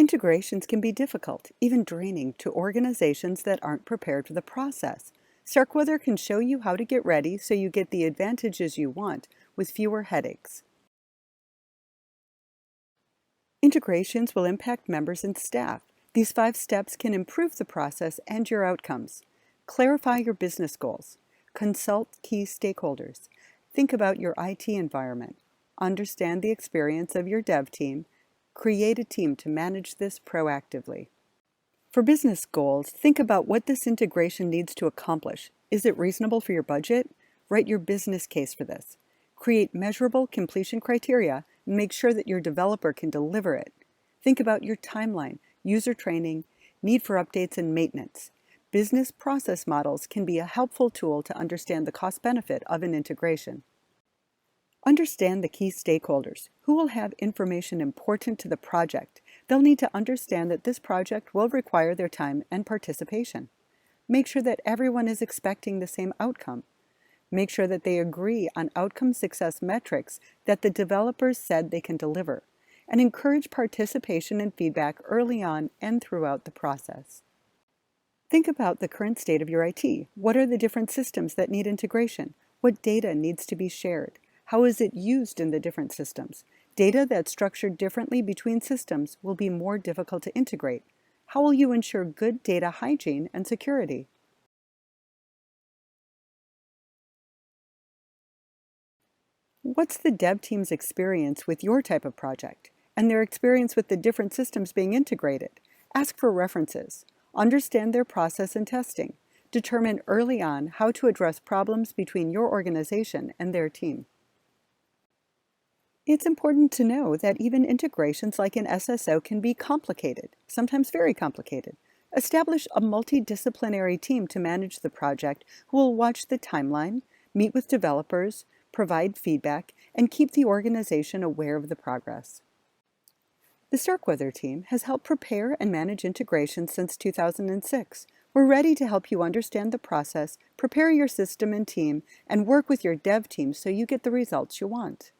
Integrations can be difficult, even draining, to organizations that aren't prepared for the process. Starkweather can show you how to get ready so you get the advantages you want with fewer headaches. Integrations will impact members and staff. These 5 steps can improve the process and your outcomes. Clarify your business goals. Consult key stakeholders. Think about your IT environment. Understand the experience of your dev team. Create a team to manage this proactively. For business goals, think about what this integration needs to accomplish. Is it reasonable for your budget? Write your business case for this. Create measurable completion criteria and make sure that your developer can deliver it. Think about your timeline, user training, need for updates and maintenance. Business process models can be a helpful tool to understand the cost-benefit of an integration. Understand the key stakeholders who will have information important to the project. They'll need to understand that this project will require their time and participation. Make sure that everyone is expecting the same outcome. Make sure that they agree on outcome success metrics that the developers said they can deliver, and encourage participation and feedback early on and throughout the process. Think about the current state of your IT. What are the different systems that need integration? What data needs to be shared? How is it used in the different systems? Data that's structured differently between systems will be more difficult to integrate. How will you ensure good data hygiene and security? What's the dev team's experience with your type of project and their experience with the different systems being integrated? Ask for references. Understand their process and testing. Determine early on how to address problems between your organization and their team. It's important to know that even integrations like an SSO can be complicated, sometimes very complicated. Establish a multidisciplinary team to manage the project who will watch the timeline, meet with developers, provide feedback, and keep the organization aware of the progress. The Starkweather team has helped prepare and manage integrations since 2006. We're ready to help you understand the process, prepare your system and team, and work with your dev team so you get the results you want.